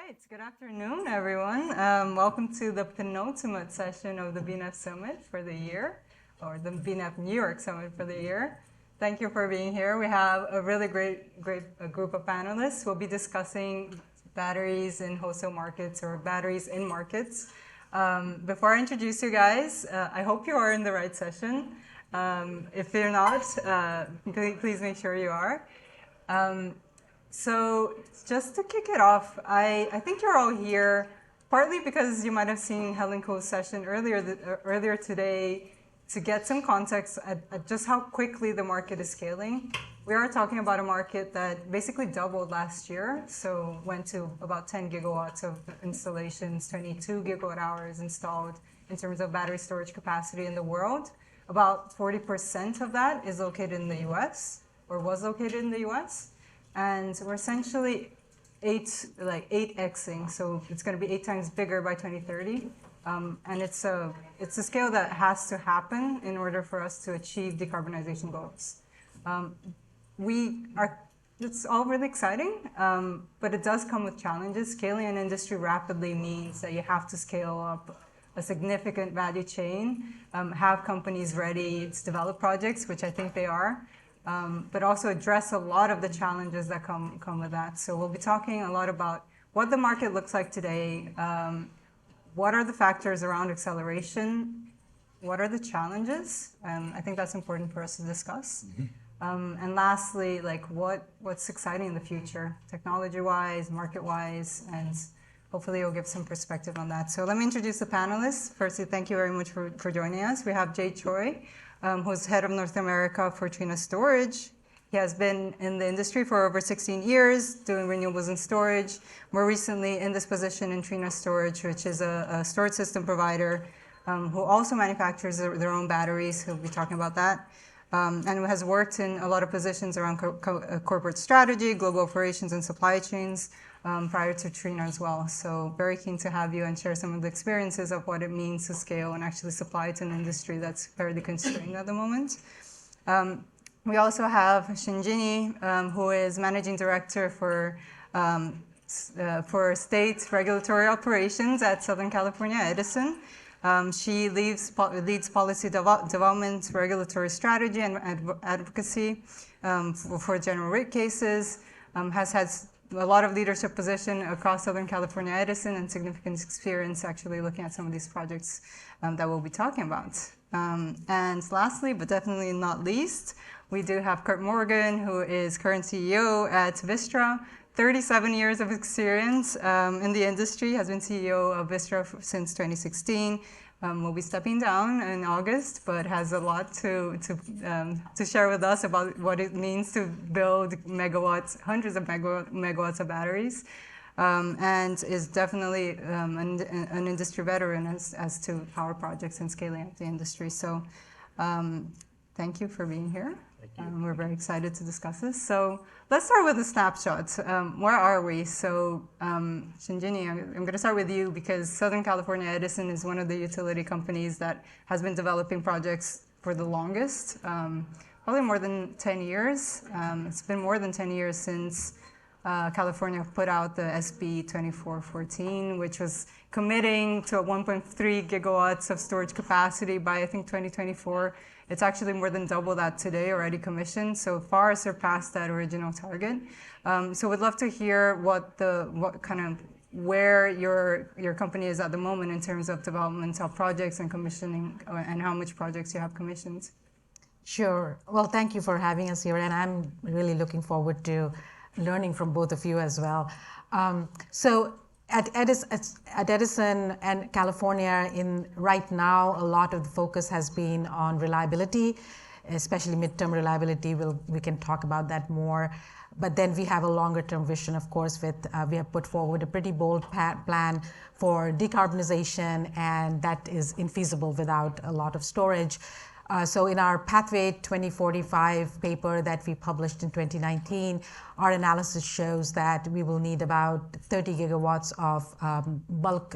right, good afternoon, everyone. Welcome to the penultimate session of the BNEF Summit for the year, or the BNEF New York Summit for the year. Thank you for being here. We have a really great group of panelists. We'll be discussing batteries in wholesale markets or batteries in markets. Before I introduce you guys, I hope you are in the right session. If you're not, please make sure you are. So just to kick it off, I think you're all here partly because you might have seen Helen Koh's session earlier today to get some context at just how quickly the market is scaling. We are talking about a market that basically doubled last year, so went to about 10 gigawatts of installations, 22 gigawatt hours installed in terms of battery storage capacity in the world. About 40% of that is located in the US, or was located in the US. And we're essentially 8xing, so it's going to be 8 times bigger by 2030. And it's a scale that has to happen in order for us to achieve decarbonization goals. It's all really exciting, but it does come with challenges. Scaling an industry rapidly means that you have to scale up a significant value chain, have companies ready to develop projects, which I think they are. But also address a lot of the challenges that come with that. So we'll be talking a lot about what the market looks like today, what are the factors around acceleration, what are the challenges, I think that's important for us to discuss. And lastly, like what's exciting in the future, technology-wise, market-wise, and hopefully you'll give some perspective on that. So let me introduce the panelists. Firstly, thank you very much for joining us. We have Jae Choi, who's head of North America for Trina Storage. He has been in the industry for over 16 years, doing renewables and storage. More recently in this position in Trina Storage, which is a storage system provider who also manufactures their own batteries. He'll be talking about that. And has worked in a lot of positions around corporate strategy, global operations, and supply chains prior to Trina as well. So very keen to have you and share some of the experiences of what it means to scale and actually supply to an industry that's fairly constrained at the moment. We also have Shinjini, who is Managing Director for State Regulatory Operations at Southern California Edison. She leads policy development, regulatory strategy, and advocacy for general rate cases, has had a lot of leadership position across Southern California Edison and significant experience actually looking at some of these projects that we'll be talking about. And lastly, but definitely not least, we do have Kurt Morgan, who is current CEO at Vistra. 37 years of experience in the industry, has been CEO of Vistra since 2016. Will be stepping down in August, but has a lot to share with us about what it means to build megawatts, hundreds of megawatts of batteries, and is definitely an industry veteran as to power projects and scaling up the industry. So thank you for being here. We're very excited to discuss this. So let's start with a snapshot. Where are we? So Shinjini, I'm going to start with you because Southern California Edison is one of the utility companies that has been developing projects for the longest, probably more than 10 years. It's been more than 10 years since California put out the SB 2414, which was committing to 1.3 gigawatts of storage capacity by, I think, 2024. It's actually more than double that today, already commissioned, so far surpassed that original target. So we'd love to hear where your company is at the moment in terms of development of projects and commissioning, and how much projects you have commissioned. Sure. Well, thank you for having us here, and I'm really looking forward to learning from both of you as well. So at Edison and California, right now, a lot of the focus has been on reliability, especially midterm reliability. We can talk about that more. But then we have a longer term vision, of course, we have put forward a pretty bold plan for decarbonization, and that is infeasible without a lot of storage. So in our Pathway 2045 paper that we published in 2019, our analysis shows that we will need about 30 gigawatts of bulk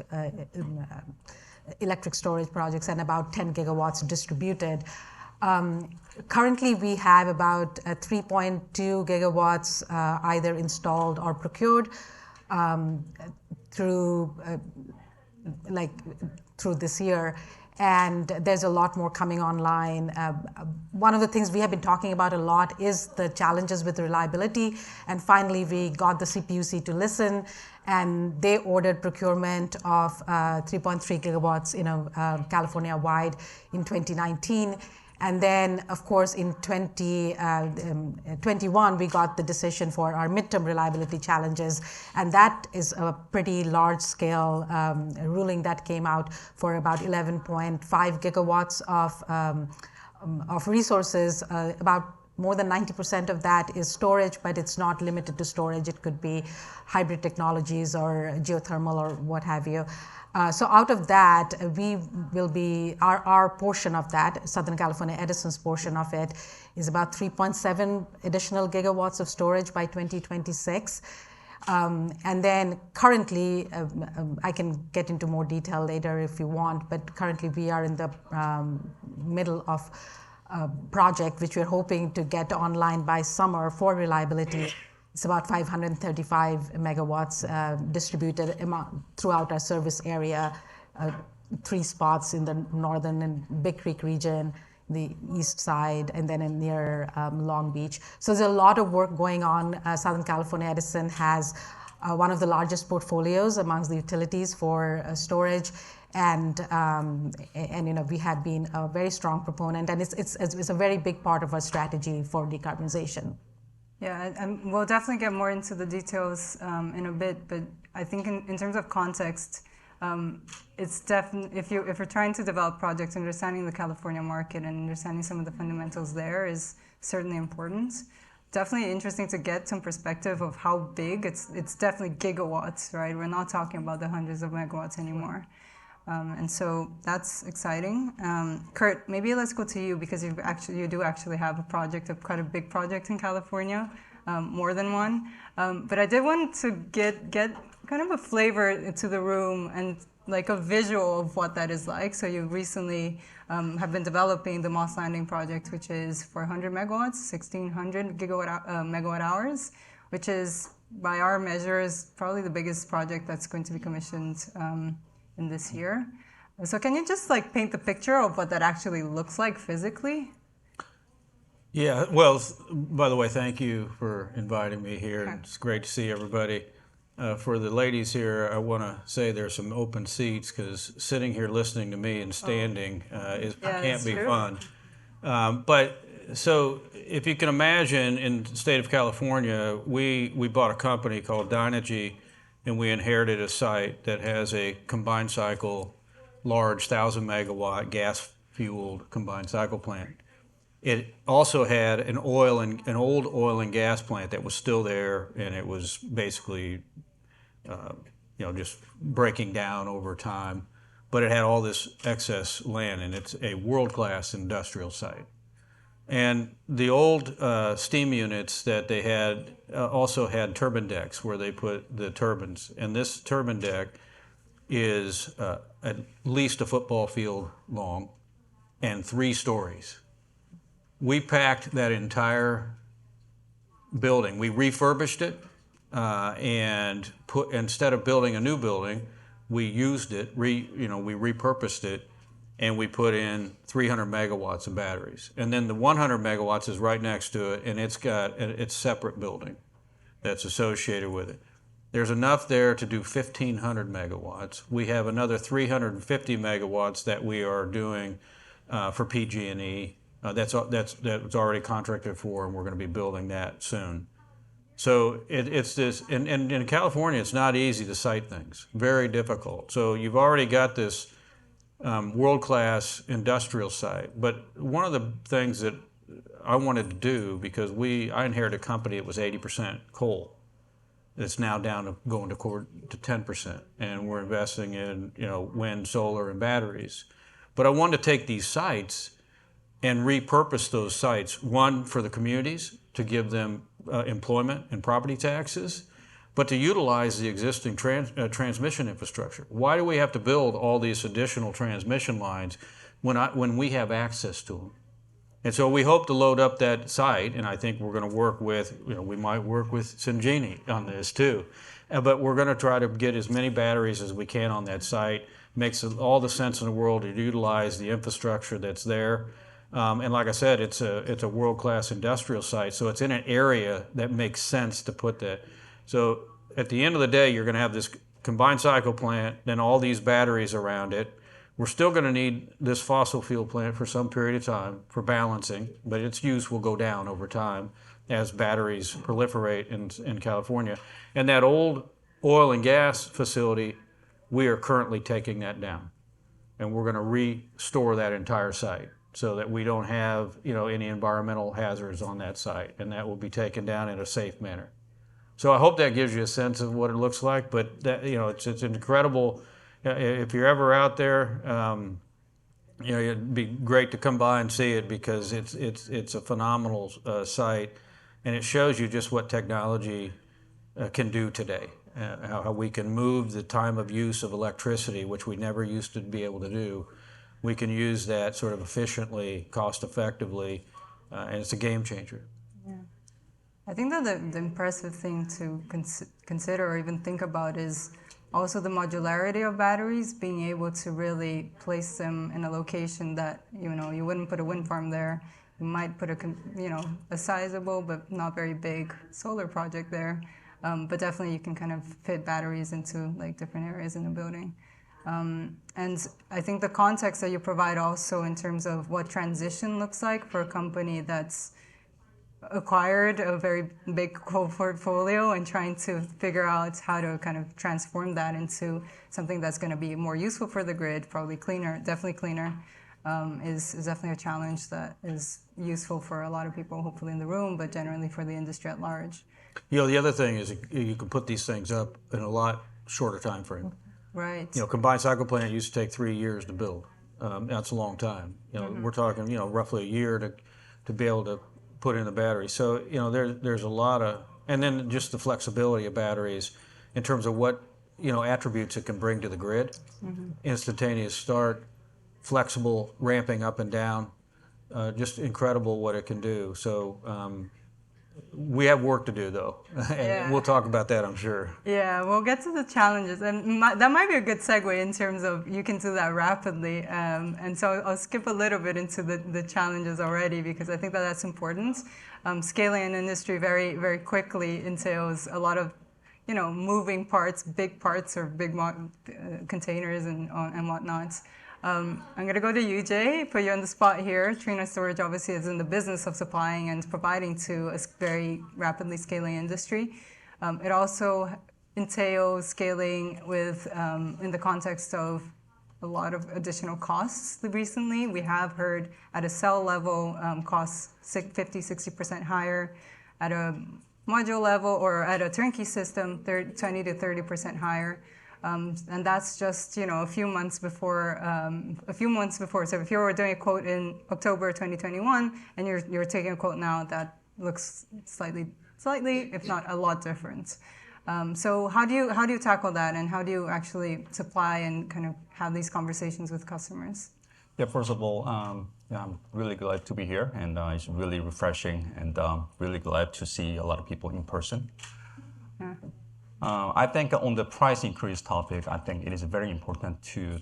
electric storage projects and about 10 gigawatts distributed. Currently, we have about 3.2 gigawatts either installed or procured. through through this year, and there's a lot more coming online. One of the things we have been talking about a lot is the challenges with reliability, and finally we got the CPUC to listen, and they ordered procurement of 3.3 gigawatts, California-wide in 2019. And then, of course, in 2021, we got the decision for our midterm reliability challenges. And that is a pretty large-scale ruling that came out for about 11.5 gigawatts of resources. About more than 90% of that is storage, but it's not limited to storage. It could be hybrid technologies or geothermal or what have you. So out of that, we will be, our portion of that, Southern California Edison's portion of it, is about 3.7 additional gigawatts of storage by 2026. And then currently, I can get into more detail later if you want, but currently we are in the middle of a project which we're hoping to get online by summer for reliability. It's about 535 megawatts distributed throughout our service area, 3 spots in the northern and Big Creek region, the east side, and then near Long Beach. So there's a lot of work going on. Southern California Edison has one of the largest portfolios amongst the utilities for storage. And we have been a very strong proponent, and it's a very big part of our strategy for decarbonization. Yeah, and we'll definitely get more into the details in a bit, but I think in terms of context, it's definitely, if you're trying to develop projects, understanding the California market and understanding some of the fundamentals there is certainly important. Definitely interesting to get some perspective of how big, it's definitely gigawatts, right? We're not talking about the hundreds of megawatts anymore. And so that's exciting. Kurt, maybe let's go to you because you do actually have a project, quite a big project in California, more than one. But I did want to get kind of a flavor to the room and like a visual of what that is like. So you recently have been developing the Moss Landing project, which is 400 megawatts, 1,600 megawatt hours, which is by our measures probably the biggest project that's going to be commissioned in this year. So can you just like paint the picture of what that actually looks like physically? Yeah, well, by the way, thank you for inviting me here. Sure. It's great to see everybody. For the ladies here, I want to say there's some open seats because sitting here listening to me and standing can't be fun. But so if you can imagine, in the state of California, we bought a company called Dynegy, and we inherited a site that has a combined cycle, large 1,000 megawatt gas-fueled combined cycle plant. It also had an old oil and gas plant that was still there, and it was basically, just breaking down over time. But it had all this excess land, and it's a world-class industrial site. And the old steam units that they had also had turbine decks where they put the turbines. And this turbine deck is at least a football field long and 3 stories. We packed that entire building. We refurbished it and instead of building a new building, we used it, we repurposed it, and we put in 300 megawatts of batteries. And then the 100 megawatts is right next to it, and it's got its separate building that's associated with it. There's enough there to do 1,500 megawatts. We have another 350 megawatts that we are doing for PG&E. That's already contracted for, and we're going to be building that soon. So it's this, and in California, it's not easy to site things, very difficult. So you've already got this world-class industrial site. But one of the things that I wanted to do, because I inherited a company that was 80% coal. It's now down to going to 10%, and we're investing in wind, solar, and batteries. But I wanted to take these sites and repurpose those sites, one for the communities to give them employment and property taxes, but to utilize the existing transmission infrastructure. Why do we have to build all these additional transmission lines when we have access to them? And so we hope to load up that site, and I think we're going to work with, we might work with Syngene on this too. But we're going to try to get as many batteries as we can on that site. Makes all the sense in the world to utilize the infrastructure that's there. And like I said, it's a world-class industrial site, so it's in an area that makes sense to put that. So at the end of the day, you're going to have this combined cycle plant, then all these batteries around it. We're still going to need this fossil fuel plant for some period of time for balancing, but its use will go down over time as batteries proliferate in California. And that old oil and gas facility, we are currently taking that down. And we're going to restore that entire site so that we don't have, any environmental hazards on that site. And that will be taken down in a safe manner. So I hope that gives you a sense of what it looks like. But that, it's incredible. If you're ever out there, it'd be great to come by and see it because it's a phenomenal site, and it shows you just what technology can do today. How we can move the time of use of electricity, which we never used to be able to do. We can use that sort of efficiently, cost effectively, and it's a game changer. Yeah. I think that the impressive thing to consider or even think about is also the modularity of batteries, being able to really place them in a location that, you wouldn't put a wind farm there. You might put a sizable but not very big solar project there. But definitely you can kind of fit batteries into like different areas in the building. And I think the context that you provide also in terms of what transition looks like for a company that's acquired a very big coal portfolio and trying to figure out how to kind of transform that into something that's going to be more useful for the grid, probably cleaner, definitely cleaner, is definitely a challenge that is useful for a lot of people, hopefully in the room, but generally for the industry at large. The other thing is you can put these things up in a lot shorter time frame. Right. Combined cycle plant used to take 3 years to build. That's a long time. We're talking, roughly a year to be able to put in the battery. So, there's a lot of, and then just the flexibility of batteries in terms of what, attributes it can bring to the grid. Instantaneous start, flexible, ramping up and down, just incredible what it can do. So, we have work to do, though, and we'll talk about that, I'm sure. Yeah, we'll get to the challenges, and that might be a good segue in terms of you can do that rapidly. And so I'll skip a little bit into the challenges already because I think that that's important. Scaling an industry very, very quickly entails a lot of, moving parts, big parts or big containers and whatnot. I'm going to go to you, Jae, put you on the spot here. Trina Storage obviously is in the business of supplying and providing to a very rapidly scaling industry. It also entails scaling with, in the context of a lot of additional costs recently. We have heard at a cell level, costs 50-60% higher. At a module level or at a turnkey system, 20 to 30% higher. And that's just, a few months before. So if you were doing a quote in October 2021 and you're taking a quote now, that looks slightly, if not a lot different. So how do you tackle that, and how do you actually supply and kind of have these conversations with customers? Yeah, first of all, I'm really glad to be here, and it's really refreshing, and really glad to see a lot of people in person. Yeah. I think on the price increase topic, I think it is very important to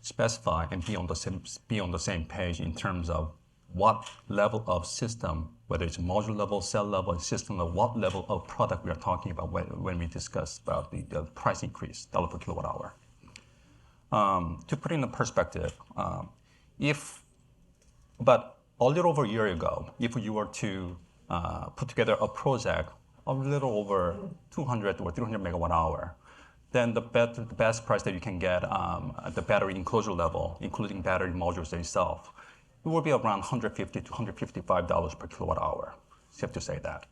specify and be on the same page in terms of what level of system, whether it's module level, cell level, system level, what level of product we are talking about when we discuss about the price increase, dollar per kilowatt hour. To put it in perspective, but a little over a year ago, if you were to put together a project a little over 200 or 300 megawatt hour, then the best price that you can get at the battery enclosure level, including battery modules itself, it will be around $150 to $155 per kilowatt hour. Safe to say that.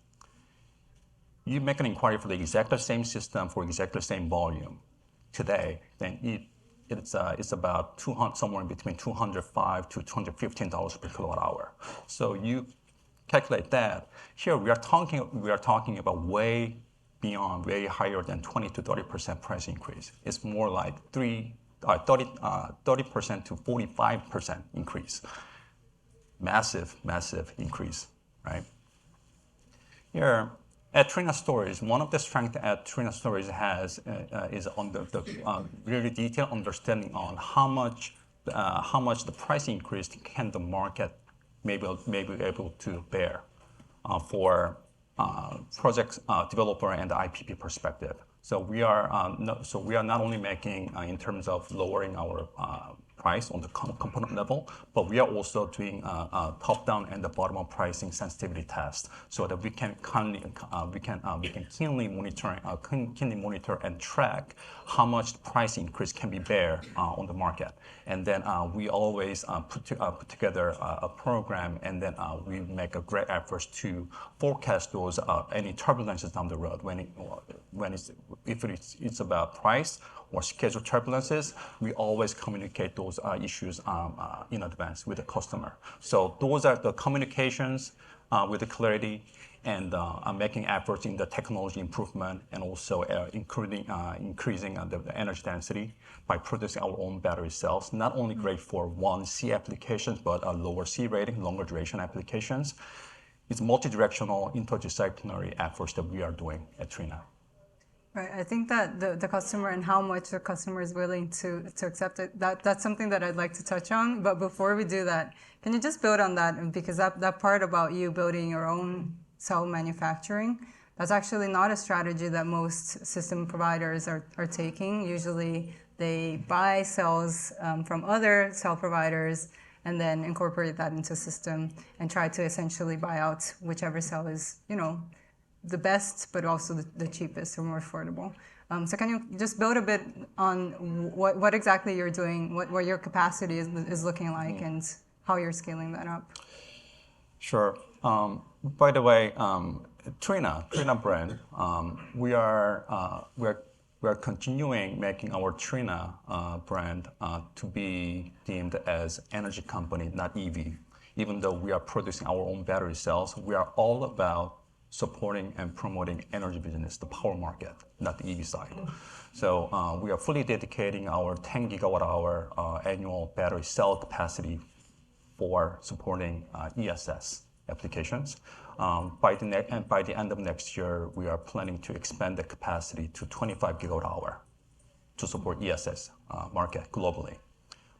You make an inquiry for the exact same system for exactly the same volume today, then it's about somewhere in between $205 to $215 per kilowatt hour. So you calculate that. Here we are talking about way beyond, way higher than 20 to 30% price increase. It's more like 30% to 45% increase. Massive increase, right? Here, At Trina Storage, one of the strengths at Trina Storage has is on the really detailed understanding on how much the price increase can the market maybe able to bear for project developer and the IPP perspective. So we are not only making in terms of lowering our price on the component level, but we are also doing top-down and the bottom-up pricing sensitivity test, so that we can keenly monitor and track how much the price increase can be bear on the market. And then we always put together a program, and then we make a great effort to forecast those any turbulences down the road if it's about price or schedule turbulences. We always communicate those issues in advance with the customer. So those are the communications with the clarity, and making efforts in the technology improvement, and also increasing the energy density by producing our own battery cells. Not only great for 1C applications, but lower C rating, longer duration applications. It's multi-directional, interdisciplinary efforts that we are doing at Trina. Right. I think that the customer and how much the customer is willing to accept it, that's something that I'd like to touch on. But before we do that, can you just build on that? Because that part about you building your own cell manufacturing, that's actually not a strategy that most system providers are taking. Usually they buy cells from other cell providers and then incorporate that into a system and try to essentially buy out whichever cell is, the best, but also the cheapest or more affordable. So can you just build a bit on what exactly you're doing, what your capacity is looking like, and how you're scaling that up? Sure. By the way, Trina brand, we are continuing making our Trina brand to be deemed as energy company, not EV. Even though we are producing our own battery cells, we are all about supporting and promoting energy business, the power market, not the EV side. So we are fully dedicating our 10 gigawatt hour annual battery cell capacity for supporting ESS applications. By the end of next year, we are planning to expand the capacity to 25 gigawatt hour to support ESS market globally.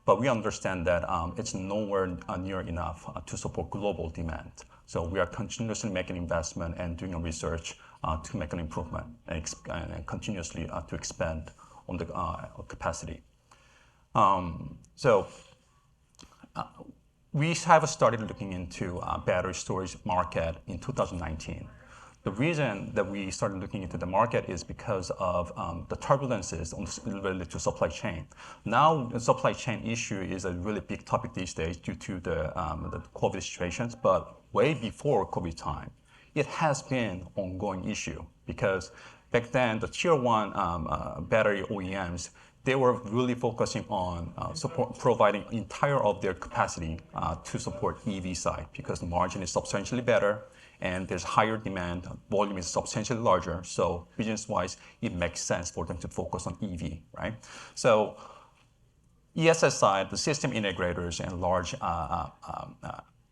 But we understand that it's nowhere near enough to support global demand. So we are continuously making investment and doing research to make an improvement and continuously to expand on the capacity. We have started looking into battery storage market in 2019. The reason that we started looking into the market is because of the turbulences related to supply chain. Now, the supply chain issue is a really big topic these days due to the COVID situations, but way before COVID time, it has been an ongoing issue, because back then, the tier one battery OEMs, they were really focusing on providing entire of their capacity to support EV side, because the margin is substantially better and there's higher demand, volume is substantially larger. So business-wise, it makes sense for them to focus on EV, right? So ESS side, the system integrators and large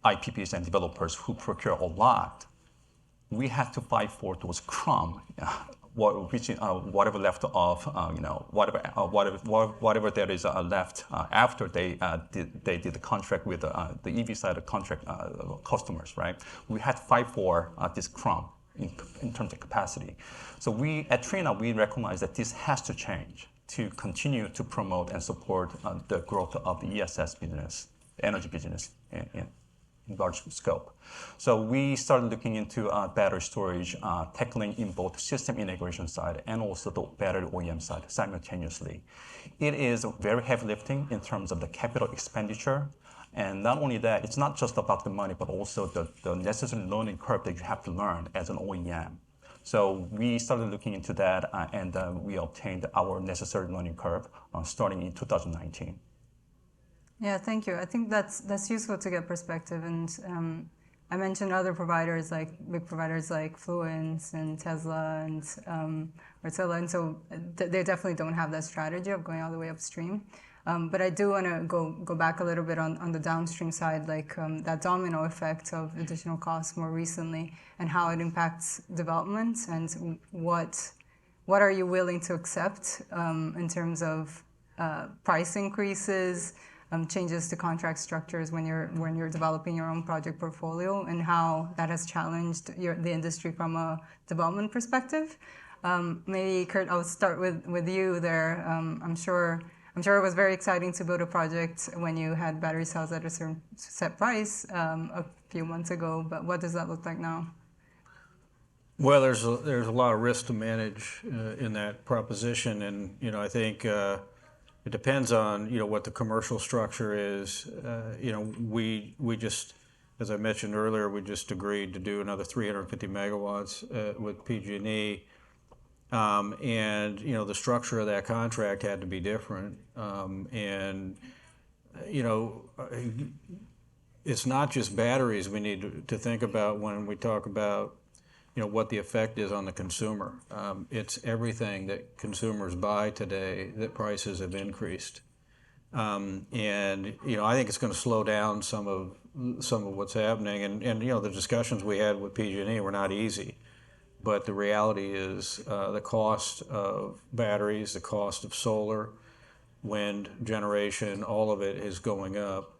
IPPs and developers who procure a lot, we have to fight for those crumbs, whatever left of, whatever there is left after they did the contract with the EV side of contract customers, right? We had to fight for this crumb in terms of capacity. So we at Trina, we recognize that this has to change to continue to promote and support the growth of the ESS business, the energy business in large scope. So we started looking into battery storage, tackling in both system integration side and also the battery OEM side simultaneously. It is very heavy lifting in terms of the capital expenditure. And not only that, it's not just about the money, but also the necessary learning curve that you have to learn as an OEM. So we started looking into that, and we obtained our necessary learning curve starting in 2019. Yeah, thank you. I think that's useful to get perspective. And I mentioned other providers, like big providers like Fluence and Tesla and Rotella, and so they definitely don't have that strategy of going all the way upstream. But I do want to go back a little bit on the downstream side, like that domino effect of additional costs more recently, and how it impacts development, and what are you willing to accept in terms of price increases, changes to contract structures when you're developing your own project portfolio, and how that has challenged the industry from a development perspective. Maybe Kurt, I'll start with you there. I'm sure it was very exciting to build a project when you had battery cells at a certain set price a few months ago. But what does that look like now? Well, there's a lot of risk to manage in that proposition, and I think it depends on what the commercial structure is. We just, as I mentioned earlier, we just agreed to do another 350 megawatts with PG&E, and the structure of that contract had to be different, and it's not just batteries we need to think about when we talk about what the effect is on the consumer. It's everything that consumers buy today that prices have increased. And I think it's going to slow down some of what's happening. And the discussions we had with PG&E were not easy. But the reality is the cost of batteries, the cost of solar, wind generation, all of it is going up.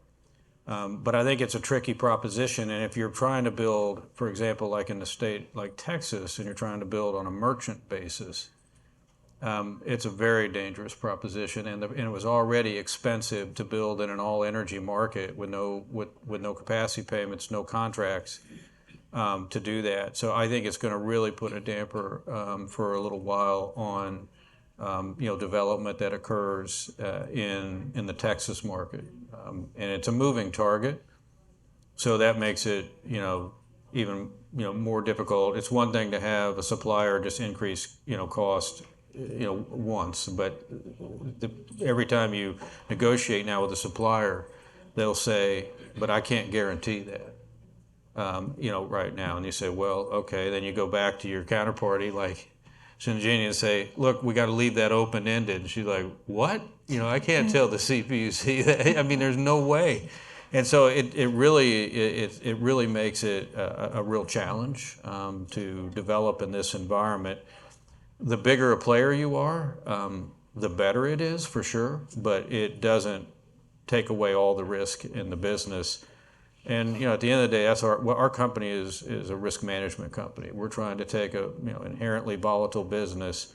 But I think it's a tricky proposition, and if you're trying to build, for example, like in a state like Texas, and you're trying to build on a merchant basis, it's a very dangerous proposition, and it was already expensive to build in an all-energy market with no capacity payments, no contracts to do that. So I think it's going to really put a damper for a little while on development that occurs in the Texas market. And it's a moving target, so that makes it even more difficult. It's one thing to have a supplier just increase cost once, but every time you negotiate now with a supplier, they'll say, but I can't guarantee that right now. And you say, well, okay. Then you go back to your counterparty like Shinjini and say, look, we got to leave that open-ended. And she's like, what? I can't tell the CPUC that. I mean, there's no way. And so it really makes it a real challenge to develop in this environment. The bigger a player you are, the better it is for sure, but it doesn't take away all the risk in the business. And at the end of the day, that's our company is a risk management company. We're trying to take a inherently volatile business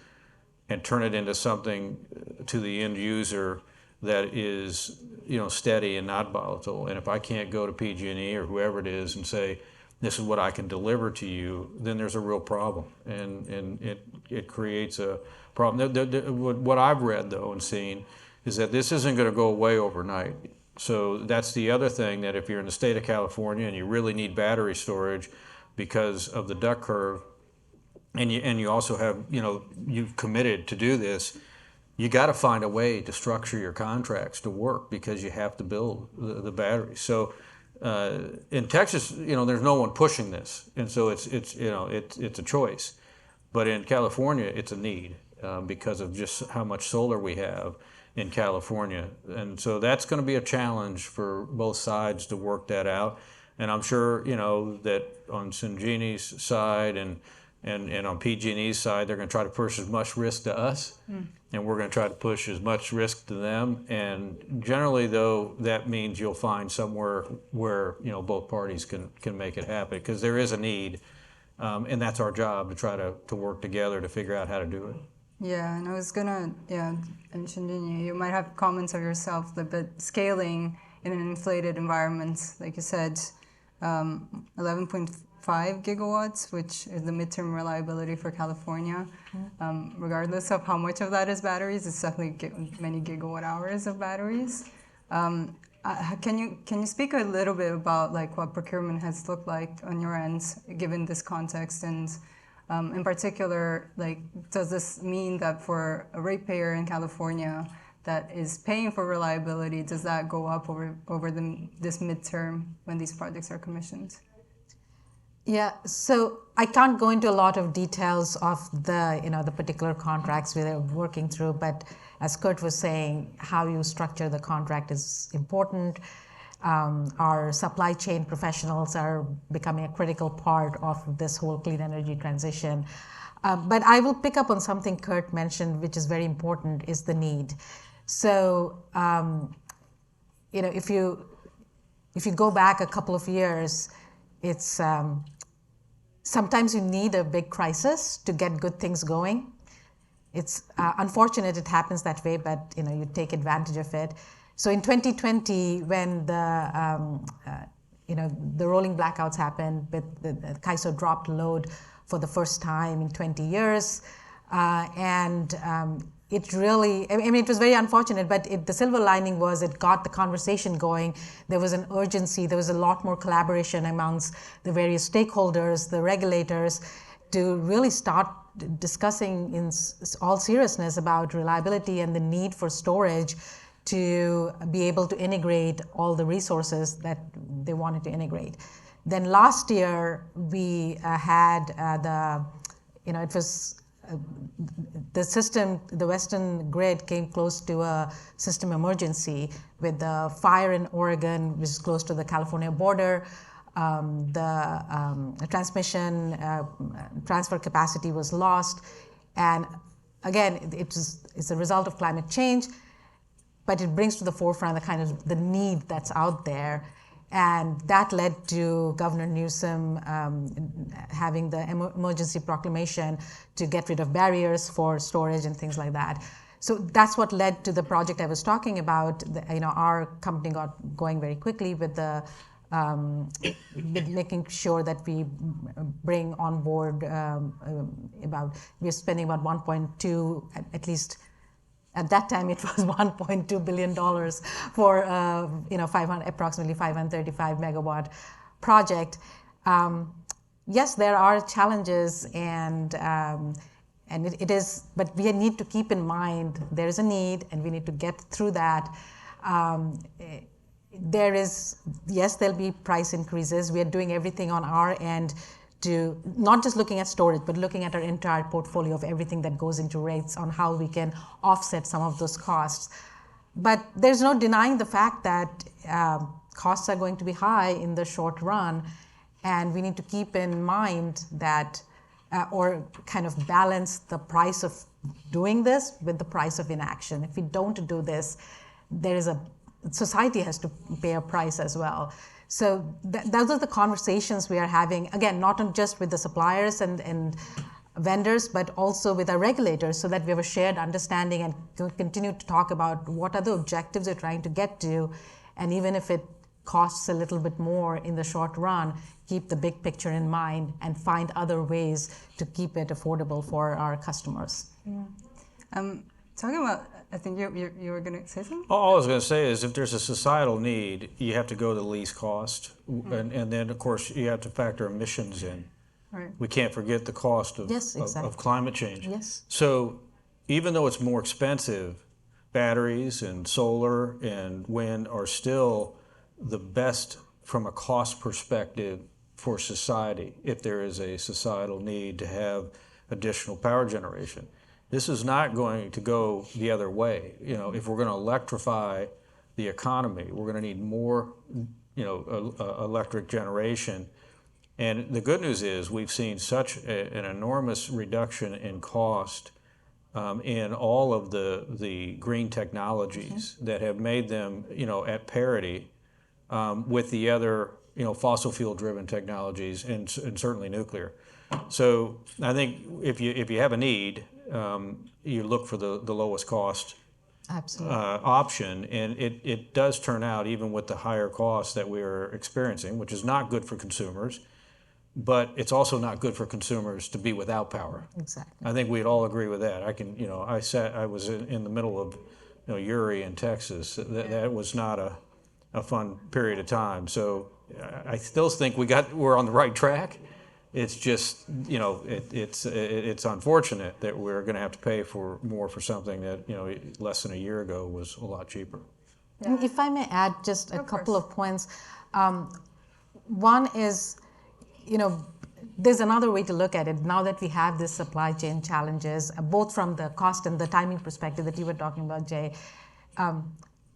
and turn it into something to the end user that is steady and not volatile. And if I can't go to PG&E or whoever it is and say, this is what I can deliver to you, then there's a real problem, and it creates a problem. What I've read though and seen is that this isn't going to go away overnight. So that's the other thing, that if you're in the state of California and you really need battery storage because of the duck curve, and you also have you've committed to do this, you got to find a way to structure your contracts to work because you have to build the batteries. So in Texas, there's no one pushing this, and so it's a choice. But in California, it's a need because of just how much solar we have in California. And so that's going to be a challenge for both sides to work that out. And I'm sure, that on Shinjini's side and on PG&E's side, they're going to try to push as much risk to us, and we're going to try to push as much risk to them. And generally, though, that means you'll find somewhere where, both parties can make it happen, because there is a need, and that's our job to try to work together to figure out how to do it. Yeah, and I was gonna, and Shinjini, you might have comments of yourself, but scaling in an inflated environment, like you said, 11.5 gigawatts, which is the midterm reliability for California. Regardless of how much of that is batteries, it's definitely many gigawatt hours of batteries. Can you speak a little bit about like what procurement has looked like on your end, given this context, and in particular, like, does this mean that for a ratepayer in California that is paying for reliability, does that go up over this midterm when these projects are commissioned? Yeah, so I can't go into a lot of details of the particular contracts we're working through, but as Kurt was saying, how you structure the contract is important. Our supply chain professionals are becoming a critical part of this whole clean energy transition. But I will pick up on something Kurt mentioned, which is very important, is the need. So, if you go back a couple of years, it's sometimes you need a big crisis to get good things going. It's unfortunate it happens that way, but you take advantage of it. So in 2020, when the rolling blackouts happened, but the CAISO dropped load for the first time in 20 years, it really, it was very unfortunate, but the silver lining was it got the conversation going. There was an urgency. There was a lot more collaboration amongst the various stakeholders, the regulators, to really start discussing in all seriousness about reliability and the need for storage to be able to integrate all the resources that they wanted to integrate. Then last year, we had it was the system, the Western grid came close to a system emergency with the fire in Oregon, which is close to the California border. The transmission transfer capacity was lost. And again, it's a result of climate change, but it brings to the forefront the kind of the need that's out there. And that led to Governor Newsom having the emergency proclamation to get rid of barriers for storage and things like that. So that's what led to the project I was talking about. Our company got going very quickly with with making sure that we bring on board we're spending about 1.2, at least. At that time, it was $1.2 billion for approximately 535 megawatt project. Yes, there are challenges, and it is, but we need to keep in mind there is a need, and we need to get through that. There'll be price increases. We are doing everything on our end to not just looking at storage, but looking at our entire portfolio of everything that goes into rates on how we can offset some of those costs. But there's no denying the fact that costs are going to be high in the short run, and we need to keep in mind that, or kind of balance the price of doing this with the price of inaction. If we don't do this, society has to pay a price as well. So those are the conversations we are having, again, not just with the suppliers and vendors, but also with our regulators, so that we have a shared understanding and continue to talk about what are the objectives we're trying to get to. And even if it costs a little bit more in the short run, keep the big picture in mind and find other ways to keep it affordable for our customers. Yeah. Talking about, I think you were going to say something? All I was going to say is if there's a societal need, you have to go to the least cost. And then, of course, you have to factor emissions in. Right. We can't forget the cost of, Yes, exactly. of climate change. Yes. So even though it's more expensive, batteries and solar and wind are still the best from a cost perspective for society if there is a societal need to have additional power generation. This is not going to go the other way. If we're going to electrify the economy, we're going to need more, electric generation. And the good news is we've seen such an enormous reduction in cost in all of the green technologies that have made them, at parity with the other, fossil fuel driven technologies and certainly nuclear. So I think if you have a need, you look for the lowest cost option, and it does turn out, even with the higher costs that we're experiencing, which is not good for consumers, but it's also not good for consumers to be without power. Exactly. I think we'd all agree with that. I was in the middle of Uri in Texas. That was not a fun period of time. So I still think we're on the right track. It's just, it's unfortunate that we're going to have to pay more for something that, less than a year ago was a lot cheaper. Yeah. And if I may add just a couple of points. One is, there's another way to look at it. Now that we have this supply chain challenges, both from the cost and the timing perspective that you were talking about, Jay,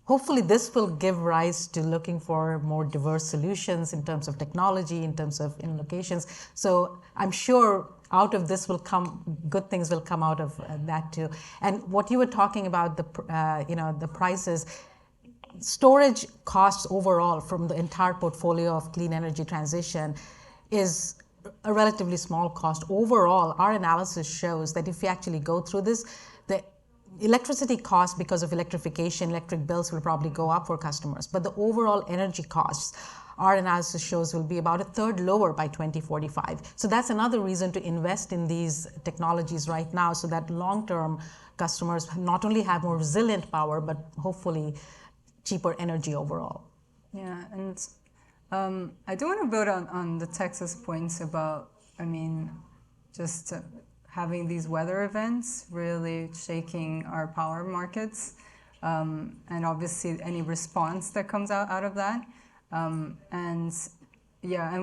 hopefully this will give rise to looking for more diverse solutions in terms of technology, in terms of locations. So I'm sure out of this will come, good things will come out of that too. And what you were talking about, the prices, storage costs overall from the entire portfolio of clean energy transition is a relatively small cost. Overall, our analysis shows that if we actually go through this, the electricity cost because of electrification, electric bills will probably go up for customers. But the overall energy costs, our analysis shows, will be about a third lower by 2045. So that's another reason to invest in these technologies right now, so that long-term customers not only have more resilient power, but hopefully cheaper energy overall. Yeah, and I do want to build on the Texas points about, just having these weather events really shaking our power markets, and obviously any response that comes out of that. And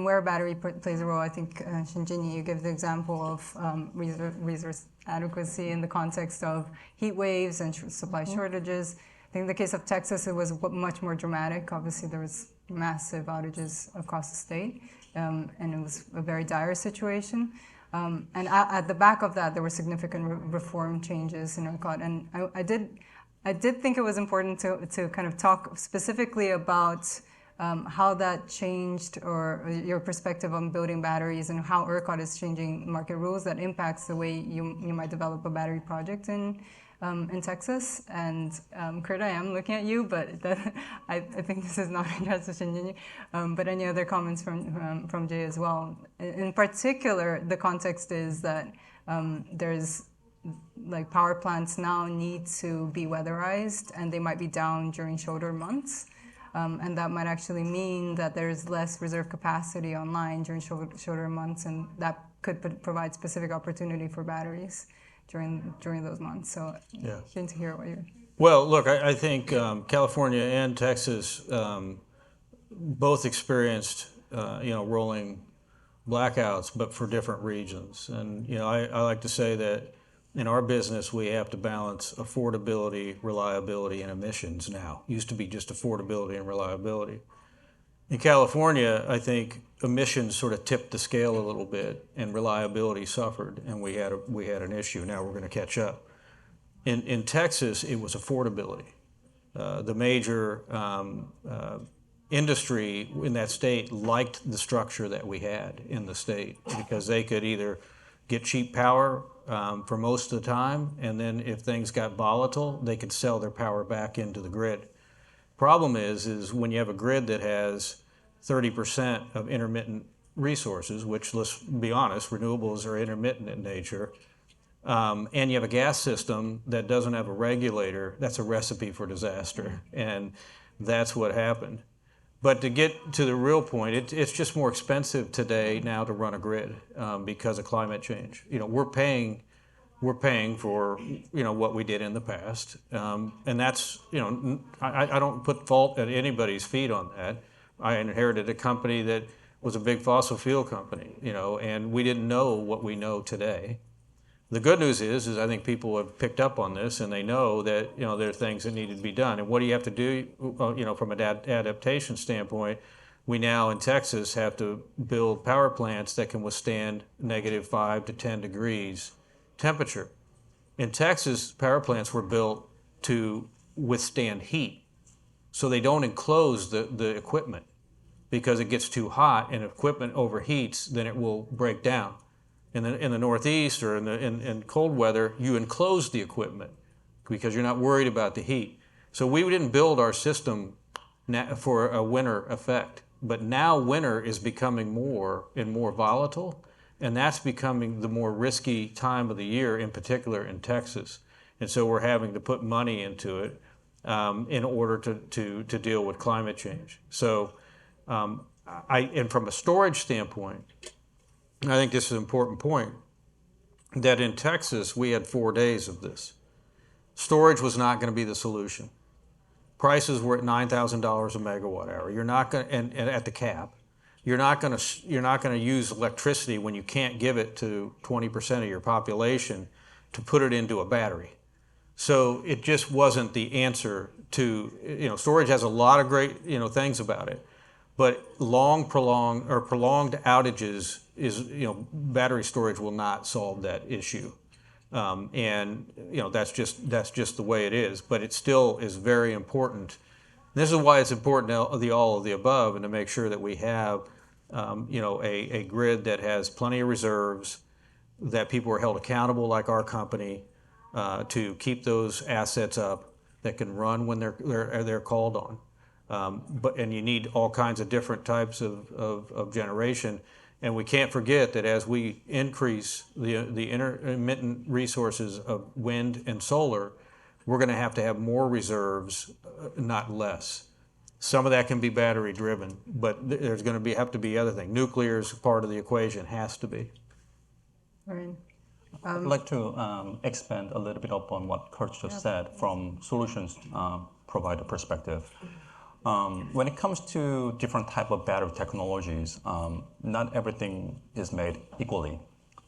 where battery plays a role, I think, Shinjini, you give the example of resource adequacy in the context of heat waves and supply shortages. I think in the case of Texas, it was much more dramatic. Obviously, there was massive outages across the state, and it was a very dire situation. And at the back of that, there were significant reform changes in ERCOT. And I did think it was important to kind of talk specifically about how that changed, or your perspective on building batteries, and how ERCOT is changing market rules that impacts the way you might develop a battery project in Texas. And Kurt, I am looking at you, but I think this is not addressed to Shinjini. But any other comments from Jay as well? In particular, the context is that there's power plants now need to be weatherized, and they might be down during shoulder months. And that might actually mean that there's less reserve capacity online during shoulder months, and that could provide specific opportunity for batteries during those months. So keen to hear what you're... Well, look, I think California and Texas both experienced rolling blackouts, but for different regions. And I like to say that in our business, we have to balance affordability, reliability, and emissions now. It used to be just affordability and reliability. In California, I think emissions sort of tipped the scale a little bit, and reliability suffered, and we had an issue. Now we're going to catch up. In Texas, it was affordability. The major industry in that state liked the structure that we had in the state, because they could either get cheap power for most of the time, and then if things got volatile, they could sell their power back into the grid. Problem is when you have a grid that has 30% of intermittent resources, which, let's be honest, renewables are intermittent in nature, and you have a gas system that doesn't have a regulator, that's a recipe for disaster. And that's what happened. But to get to the real point, it's just more expensive today now to run a grid because of climate change. We're paying for what we did in the past, and that's I don't put fault at anybody's feet on that. I inherited a company that was a big fossil fuel company, and we didn't know what we know today. The good news is I think people have picked up on this, and they know that there are things that need to be done. And what do you have to do? From an adaptation standpoint, we now in Texas have to build power plants that can withstand -5 to 10 degrees temperature. In Texas, power plants were built to withstand heat, so they don't enclose the equipment, because it gets too hot and equipment overheats, then it will break down. In the Northeast or in cold weather, you enclose the equipment because you're not worried about the heat. So we didn't build our system for a winter effect, but now winter is becoming more and more volatile, and that's becoming the more risky time of the year, in particular in Texas. And so we're having to put money into it in order to deal with climate change. So, and from a storage standpoint, I think this is an important point, that in Texas, we had 4 days of this. Storage was not going to be the solution. Prices were at $9,000 a megawatt hour. You're not going to, and at the cap, you're not going to use electricity when you can't give it to 20% of your population to put it into a battery. So it just wasn't the answer to, storage has a lot of great, things about it, but prolonged outages battery storage will not solve that issue. And that's just the way it is, but it still is very important. This is why it's important all of the above, and to make sure that we have a grid that has plenty of reserves, that people are held accountable like our company to keep those assets up that can run when they're called on. And you need all kinds of different types of generation. And we can't forget that as we increase the intermittent resources of wind and solar, we're going to have more reserves, not less. Some of that can be battery driven, but there's going to have to be other things. Nuclear is part of the equation, has to be. Right. I'd like to expand a little bit upon what Kurt just said from solutions provider perspective. When it comes to different type of battery technologies, not everything is made equally.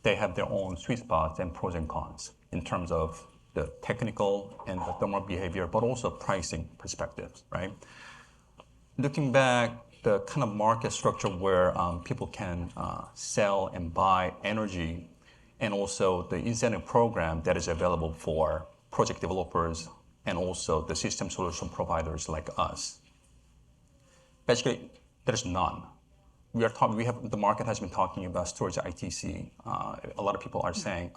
They have their own sweet spots and pros and cons in terms of the technical and the thermal behavior, but also pricing perspectives, right? Looking back, the kind of market structure where people can sell and buy energy, and also the incentive program that is available for project developers and also the system solution providers like us. Basically, there's none. The market has been talking about storage ITC. A lot of people are saying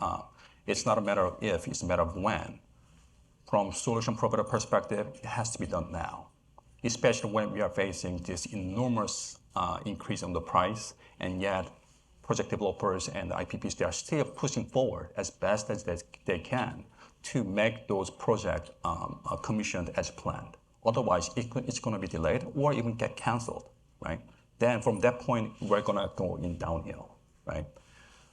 it's not a matter of if, it's a matter of when. From solution provider perspective, it has to be done now, especially when we are facing this enormous increase in the price, and yet project developers and IPPs, they are still pushing forward as best as they can to make those projects commissioned as planned. Otherwise, it's going to be delayed or even get canceled, right? Then from that point, we're going to go in downhill, right?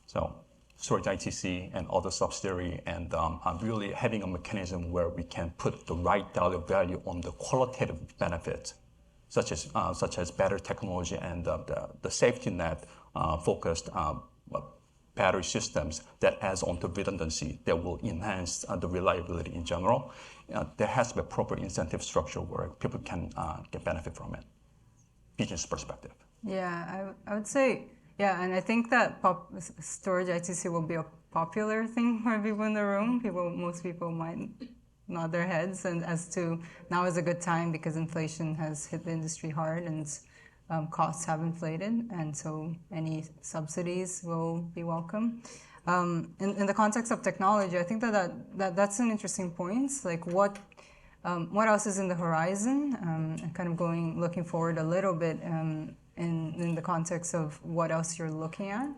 So storage ITC and other subsidiary, and really having a mechanism where we can put the right dollar value on the qualitative benefits, such as better technology and the safety net focused battery systems that adds on to redundancy that will enhance the reliability in general. There has to be a proper incentive structure where people can get benefit from it, business perspective. Yeah, I would say, yeah, and I think that storage ITC will be a popular thing for people in the room. Most people might nod their heads, and as to now is a good time because inflation has hit the industry hard and costs have inflated, and so any subsidies will be welcome. In the context of technology, I think that's an interesting point. Like what else is in the horizon? And kind of looking forward a little bit in the context of what else you're looking at.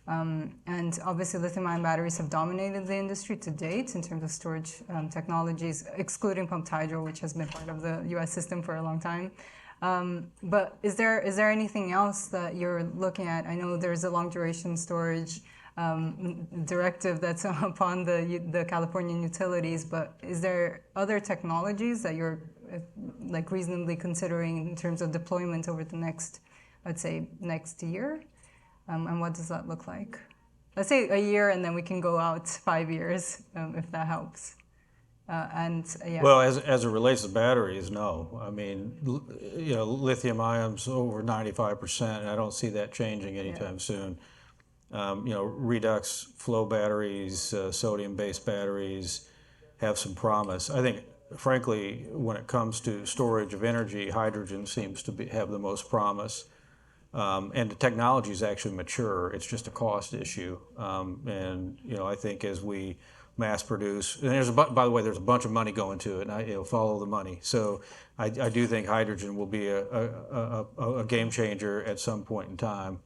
And obviously, lithium-ion batteries have dominated the industry to date in terms of storage technologies, excluding pumped hydro, which has been part of the U.S. system for a long time. But is there anything else that you're looking at? I know there's a long-duration storage directive that's upon the Californian utilities, but is there other technologies that you're like reasonably considering in terms of deployment over the next, let's say, next year? And what does that look like? Let's say a year, and then we can go out 5 years, if that helps. Yeah. Well, as it relates to batteries, no. I mean, lithium ion's over 95%, and I don't see that changing anytime soon. Redox flow batteries, sodium-based batteries have some promise. I think, frankly, when it comes to storage of energy, hydrogen seems to have the most promise. And the technology is actually mature. It's just a cost issue. And I think as we mass produce, and by the way, there's a bunch of money going to it, and follow the money. So I do think hydrogen will be a game changer at some point in time.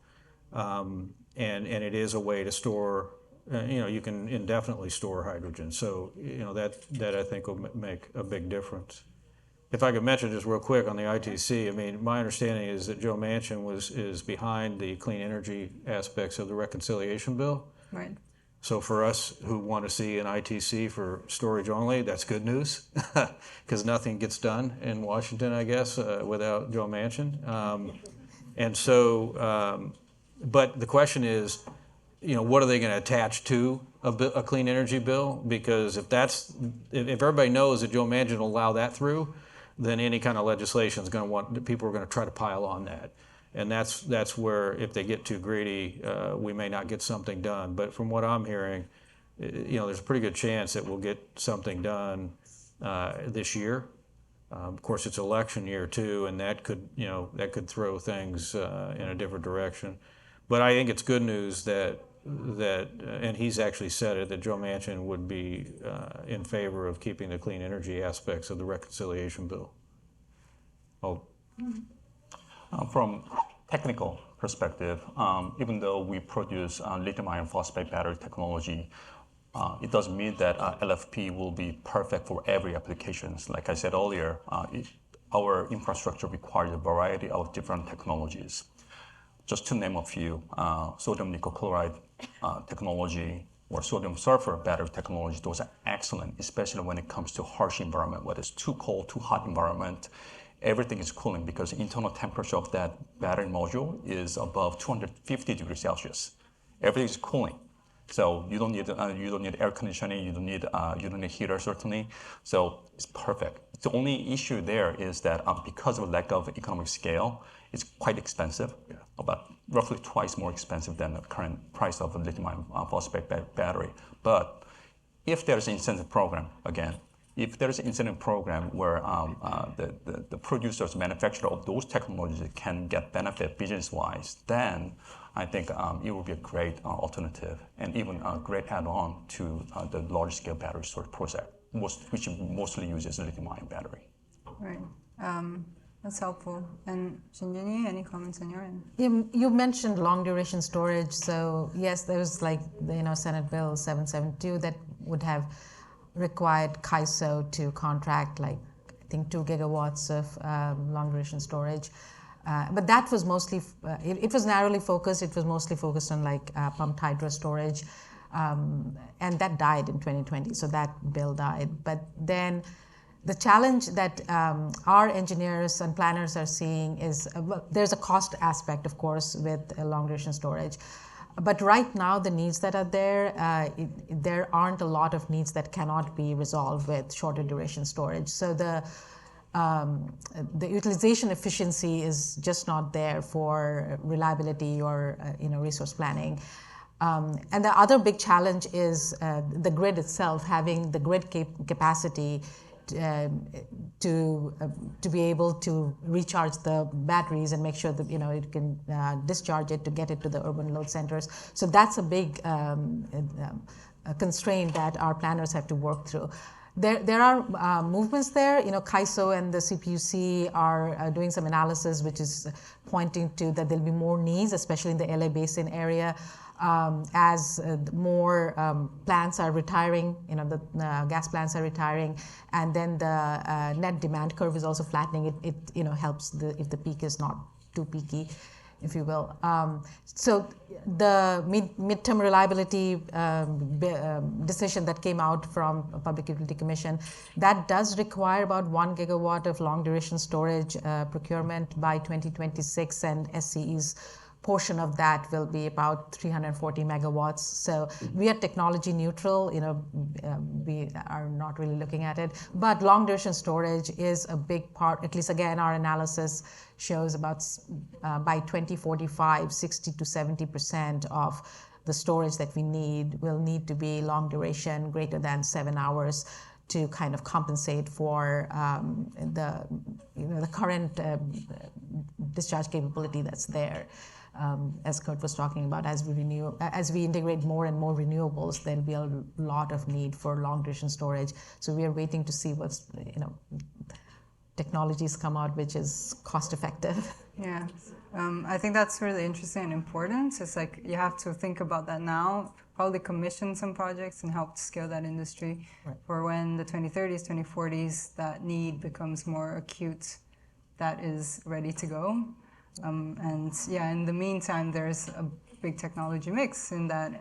And it is a way to store, you can indefinitely store hydrogen. So, that I think will make a big difference. If I could mention just real quick on the ITC, I mean, my understanding is that Joe Manchin is behind the clean energy aspects of the reconciliation bill. Right. So for us who want to see an ITC for storage only, that's good news, because nothing gets done in Washington, I guess, without Joe Manchin. And so, but the question is, what are they going to attach to a clean energy bill? Because if everybody knows that Joe Manchin will allow that through, then any kind of legislation is going to people are going to try to pile on that. And that's where, if they get too greedy, we may not get something done. But from what I'm hearing, there's a pretty good chance that we'll get something done this year. Of course, it's election year too, and that could throw things in a different direction. But I think it's good news that and he's actually said it, that Joe Manchin would be in favor of keeping the clean energy aspects of the reconciliation bill. From technical perspective, even though we produce lithium iron phosphate battery technology, it doesn't mean that LFP will be perfect for every application. Like I said earlier, our infrastructure requires a variety of different technologies. Just to name a few, sodium nickel chloride technology or sodium sulfur battery technology, those are excellent, especially when it comes to harsh environment, whether it's too cold, too hot environment. Everything is cooling because the internal temperature of that battery module is above 250 degrees Celsius. Everything is cooling. So you don't need air conditioning, you don't need heater certainly. So it's perfect. The only issue there is that because of lack of economic scale, it's quite expensive, about roughly twice more expensive than the current price of a lithium iron phosphate battery. But if there's an incentive program, if there's an incentive program where the producers, manufacturers of those technologies can get benefit business-wise, then I think it will be a great alternative and even a great add-on to the large-scale battery storage project, which mostly uses lithium-ion battery. Right. That's helpful. And Shinjini, any comments on your end? You mentioned long-duration storage. So yes, there was Senate Bill 772 that would have required CAISO to contract I think 2 gigawatts of long-duration storage. But that was mostly, it was narrowly focused. It was mostly focused on pumped hydro storage. And that died in 2020. So that bill died. But then the challenge that our engineers and planners are seeing is, there's a cost aspect, of course, with long-duration storage. But right now, the needs that are there, there aren't a lot of needs that cannot be resolved with shorter duration storage. So the utilization efficiency is just not there for reliability or resource planning. And the other big challenge is the grid itself, having the grid capacity to be able to recharge the batteries and make sure that it can discharge it to get it to the urban load centers. So that's a big constraint that our planners have to work through. There are movements there. CAISO and the CPUC are doing some analysis, which is pointing to that there'll be more needs, especially in the LA Basin area. As more plants are retiring, the gas plants are retiring, and then the net demand curve is also flattening. It helps if the peak is not too peaky, if you will. So the midterm reliability decision that came out from Public Utility Commission, that does require about 1 gigawatt of long duration storage procurement by 2026, and SCE's portion of that will be about 340 megawatts. So we are technology neutral, we are not really looking at it. But long duration storage is a big part, at least again, our analysis shows about by 2045, 60 to 70% of the storage that we need will need to be long duration, greater than 7 hours, to kind of compensate for the current discharge capability that's there. As Kurt was talking about, as we integrate more and more renewables, there'll be a lot of need for long duration storage. So we are waiting to see what's technologies come out which is cost effective. Yeah, I think that's really interesting and important. It's you have to think about that now, probably commission some projects and help to scale that industry for when the 2030s, 2040s, that need becomes more acute, that is ready to go. And yeah, in the meantime, there's a big technology mix in that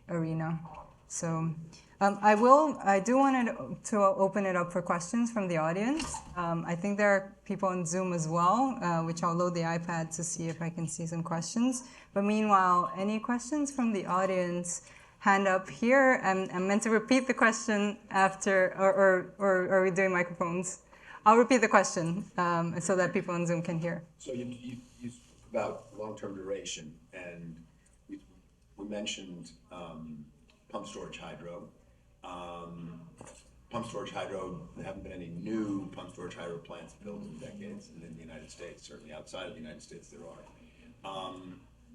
arena. So I do want to open it up for questions from the audience. I think there are people on Zoom as well, which I'll load the iPad to see if I can see some questions. But meanwhile, any questions from the audience? Hand up here. I'm meant to repeat the question after, or are we doing microphones? I'll repeat the question so that people on Zoom can hear. So you spoke about long-term duration, and we mentioned pump storage hydro. Pump storage hydro, there haven't been any new pump storage hydro plants built in decades, and in the United States, certainly outside of the United States, there are.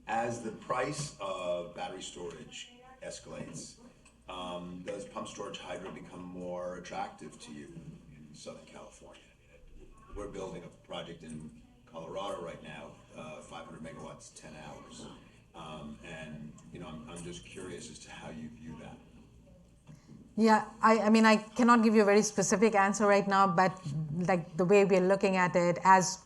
As the price of battery storage escalates, does pump storage hydro become more attractive to you in Southern California? We're building a project in Colorado right now, 500 megawatts, 10 hours. And I'm just curious as to how you view that. Yeah, I mean, I cannot give you a very specific answer right now, but like the way we're looking at it, as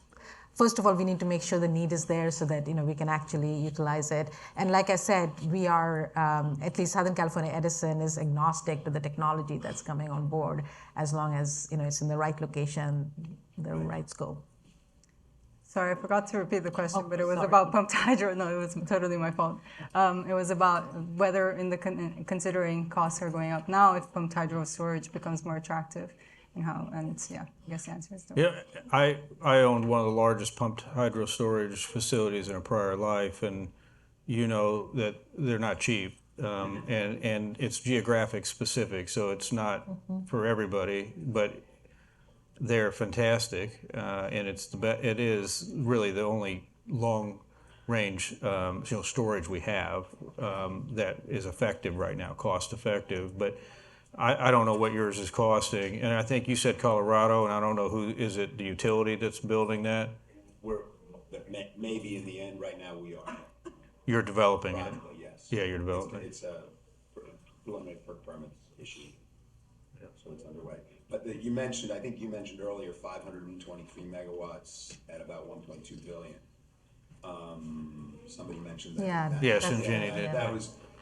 first of all, we need to make sure the need is there so that we can actually utilize it. And like I said, we are at least Southern California Edison is agnostic to the technology that's coming on board, as long as it's in the right location, the right scope. Sorry, I forgot to repeat the question, but it was about pumped hydro. No, it was totally my fault. It was about whether considering costs are going up now, if pumped hydro storage becomes more attractive, and how. And I guess the answer is no. Yeah, I owned one of the largest pumped hydro storage facilities in a prior life, and that they're not cheap, and it's geographic specific, so it's not for everybody, but they're fantastic, and it is really the only long-range storage we have that is effective right now, cost-effective. But I don't know what yours is costing, and I think you said Colorado, and I don't know is it the utility that's building that? Maybe in the end, right now we are. You're developing it. Privately, yes. Yeah, you're developing. It's a preliminary permits issue, so it's underway. But I think you mentioned earlier, 523 megawatts at about 1.2 billion. Somebody mentioned that. Yeah. Yes, and Jenny did.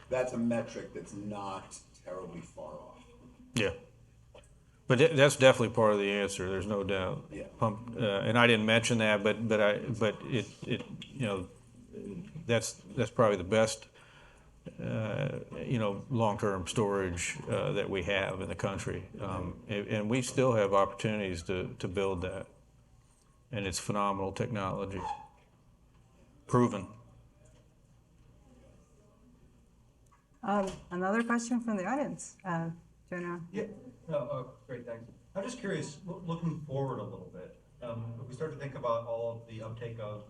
That's a metric that's not terribly far off. Yeah, but that's definitely part of the answer. There's no doubt. Yeah. And I didn't mention that, but that's probably the best long-term storage that we have in the country, and we still have opportunities to build that, and it's phenomenal technology, proven. Another question from the audience, Jonah. Yeah. Great, thanks. I'm just curious, looking forward a little bit, if we start to think about all of the uptake of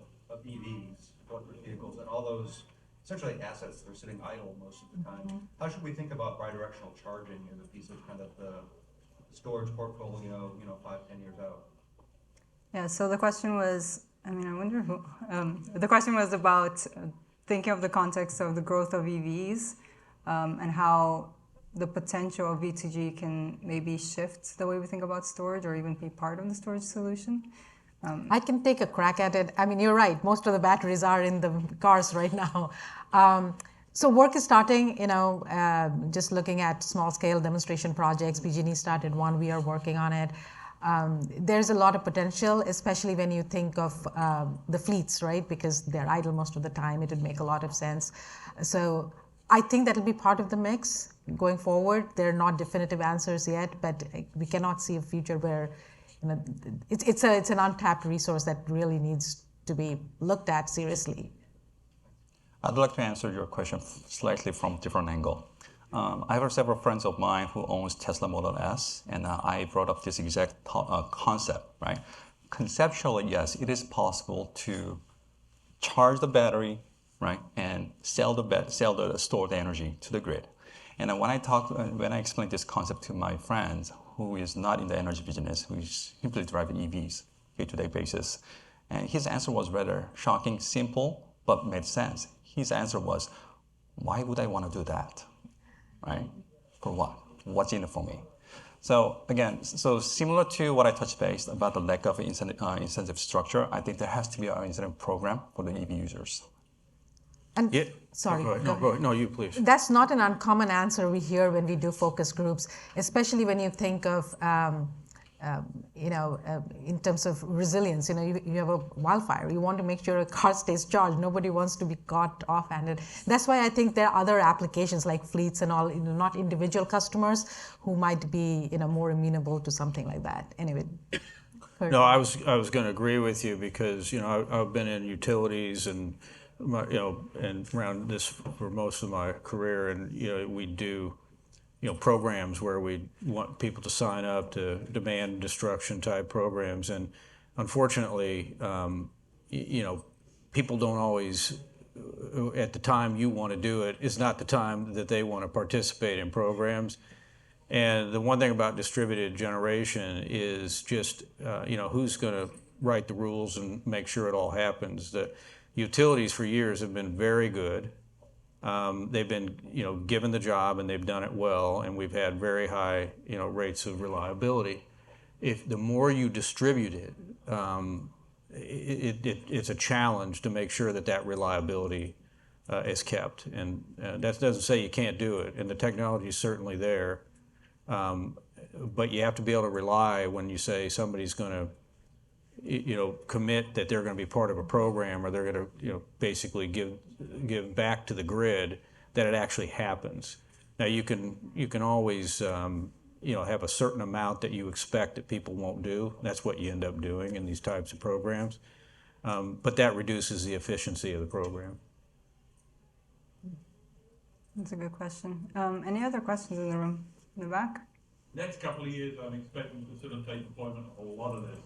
EVs, electric vehicles, and all those essentially assets that are sitting idle most of the time, how should we think about bidirectional charging as a piece of kind of the storage portfolio, 5-10 years out? Yeah, so the question was, I wonder who, the question was about thinking of the context of the growth of EVs and how the potential of V2G can maybe shift the way we think about storage or even be part of the storage solution. I can take a crack at it. You're right. Most of the batteries are in the cars right now. So work is starting, just looking at small-scale demonstration projects. PG&E started one. We are working on it. There's a lot of potential, especially when you think of the fleets, right? Because they're idle most of the time. It would make a lot of sense. So I think that'll be part of the mix going forward. There are not definitive answers yet, but we cannot see a future where it's an untapped resource that really needs to be looked at seriously. I'd like to answer your question slightly from a different angle. I have several friends of mine who owns Tesla Model S, and I brought up this exact concept, right? Conceptually, yes, it is possible to charge the battery, right, and sell the stored energy to the grid. And when I explain this concept to my friends who is not in the energy business, who is simply driving EVs day-to-day basis, and his answer was rather shocking, simple, but made sense. His answer was, why would I want to do that, right? For what? What's in it for me? So again, similar to what I touched base about the lack of incentive structure, I think there has to be an incentive program for the EV users. And Yeah. sorry, Go ahead. go No, go ahead. No, you please. That's not an uncommon answer we hear when we do focus groups, especially when you think of, in terms of resilience. You have a wildfire. You want to make sure a car stays charged. Nobody wants to be caught off-handed. That's why I think there are other applications like fleets and all, not individual customers who might be, more amenable to something like that. Anyway. No, I was going to agree with you because I've been in utilities and and around this for most of my career, and we do programs where we want people to sign up to demand destruction type programs, and unfortunately, people don't always at the time you want to do it is not the time that they want to participate in programs. And the one thing about distributed generation is just, who's going to write the rules and make sure it all happens. The utilities for years have been very good. They've been, given the job and they've done it well, and we've had very high, rates of reliability. If the more you distribute it, it's a challenge to make sure that reliability is kept. And that doesn't say you can't do it, and the technology is certainly there. But you have to be able to rely when you say somebody's going to, commit that they're going to be part of a program or they're going to, basically give back to the grid, that it actually happens. Now you can always, have a certain amount that you expect that people won't do. That's what you end up doing in these types of programs. But that reduces the efficiency of the program. That's a good question. Any other questions in the room? In the back? Next couple of years, I'm expecting to facilitate deployment of a lot of this.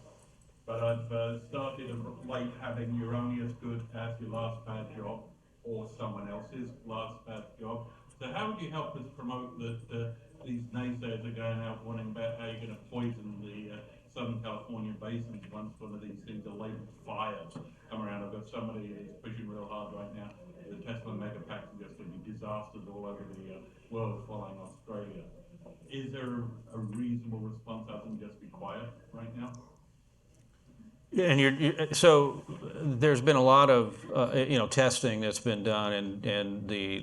But I've started of late having you're only as good as your last bad job or someone else's last bad job. So how would you help us promote that these naysayers are going out wanting about how you're going to poison the Southern California basins once one of these things are labeled fires come around? I've got somebody who's pushing real hard right now. The Tesla Megapack is just going to be disasters all over the world following Australia. Is there a reasonable response other than just be quiet right now? Yeah, and so there's been a lot of testing that's been done, and the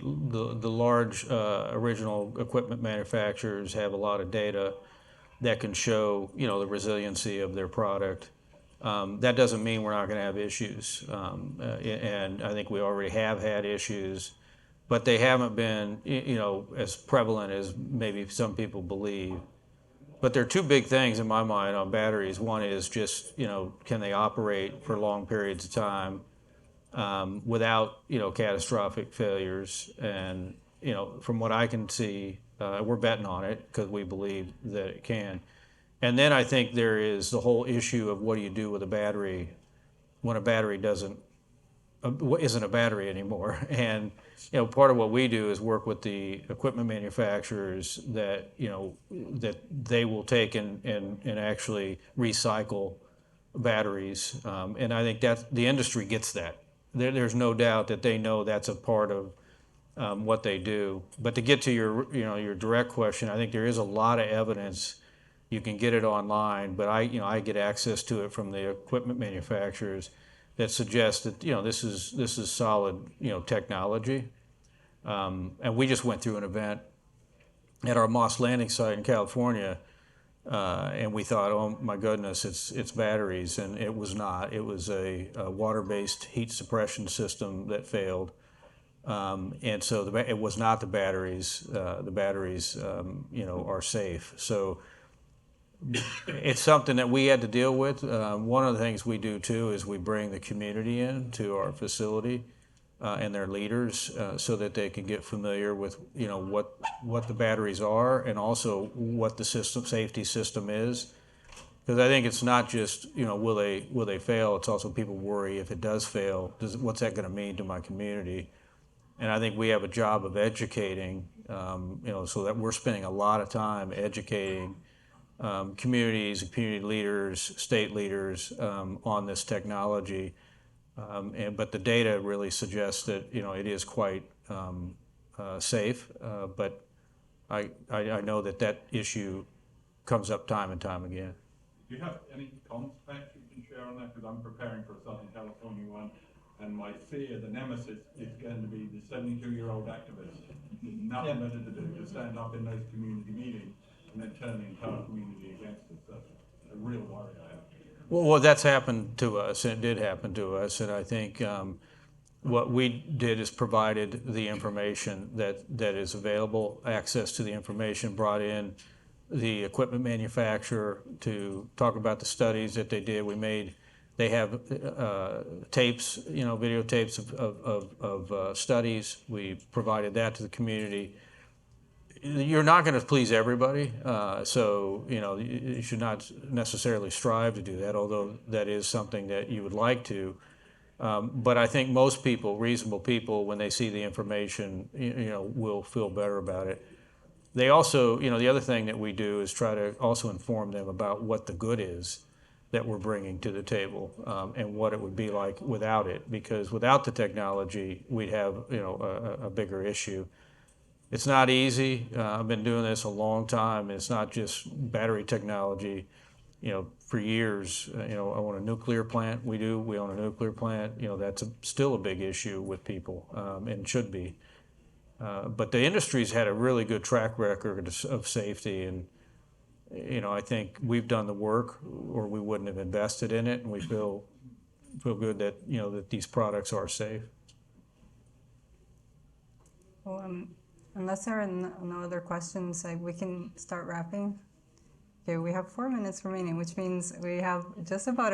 large original equipment manufacturers have a lot of data that can show the resiliency of their product. That doesn't mean we're not going to have issues, and I think we already have had issues, but they haven't been as prevalent as maybe some people believe. But there are two big things in my mind on batteries. One is just, can they operate for long periods of time without, catastrophic failures? And, from what I can see, we're betting on it because we believe that it can. And then I think there is the whole issue of what do you do with a battery when a battery isn't a battery anymore. And part of what we do is work with the equipment manufacturers that that they will take and actually recycle batteries. And I think that the industry gets that. There's no doubt that they know that's a part of what they do. But to get to your direct question, I think there is a lot of evidence. You can get it online, but I get access to it from the equipment manufacturers that suggests that this is solid technology, and we just went through an event at our Moss Landing site in California, and we thought, oh my goodness, it's batteries, and it was not. It was a water-based heat suppression system that failed, and so it was not the batteries. The batteries are safe. So it's something that we had to deal with. One of the things we do too is we bring the community in to our facility and their leaders so that they can get familiar with what the batteries are and also what the safety system is. Because I think it's not just will they fail. It's also people worry if it does fail. What's that going to mean to my community? And I think we have a job of educating. So that we're spending a lot of time educating communities, community leaders, state leaders on this technology, but the data really suggests that it is quite safe. But I know that issue comes up time and time again. Do you have any comms facts you can share on that? Because I'm preparing for a Southern California one, And my fear, the nemesis, is going to be the 72-year-old activist with nothing better to do to stand up in those community meetings and then turn the entire community against us. That's a real worry I have. Well, that's happened to us, and it did happen to us, and I think what we did is provided the information that is available, access to the information, brought in the equipment manufacturer to talk about the studies that they did. They have tapes, videotapes of studies. We provided that to the community. You're not going to please everybody, so you should not necessarily strive to do that, although that is something that you would like to. But I think most people, reasonable people, when they see the information, will feel better about it. They also, the other thing that we do is try to also inform them about what the good is that we're bringing to the table, and what it would be like without it. Because without the technology, we'd have a bigger issue. It's not easy. I've been doing this a long time. It's not just battery technology. For years, I own a nuclear plant. We own a nuclear plant. That's still a big issue with people, and should be. But the industry's had a really good track record of safety, and I think we've done the work, or we wouldn't have invested in it, and we feel good that that these products are safe. Well, unless there are no other questions, we can start wrapping. Okay, we have 4 minutes remaining, which means we have just about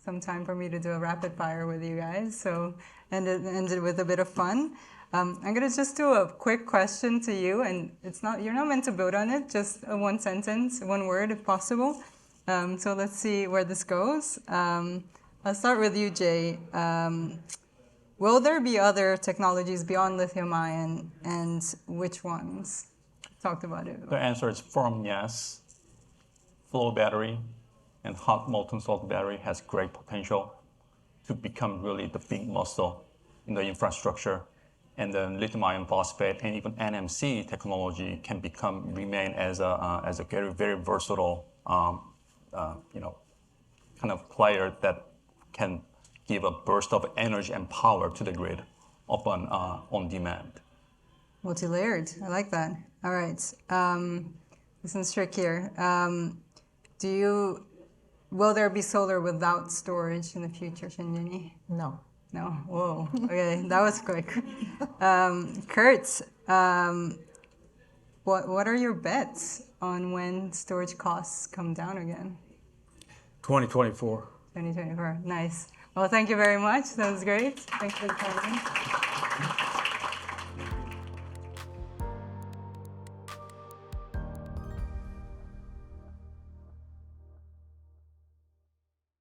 some time for me to do a rapid fire with you guys. So end it with a bit of fun. I'm gonna just do a quick question to you, and you're not meant to build on it. Just one sentence, one word, if possible. So let's see where this goes. I'll start with you, Jae. Will there be other technologies beyond lithium-ion, and which ones? Talked about it. The answer is firm yes. Flow battery and hot molten salt battery has great potential to become really the big muscle in the infrastructure. And then lithium iron phosphate and even NMC technology can remain as a very, very versatile kind of player that can give a burst of energy and power to the grid on demand. Multi-layered. I like that. All right. This one's trickier. Will there be solar without storage in the future, Shinjini? No. No. Whoa. Okay, that was quick. Kurt, what are your bets on when storage costs come down again? 2024. 2024. Nice. Well, thank you very much. That was great. Thanks for coming.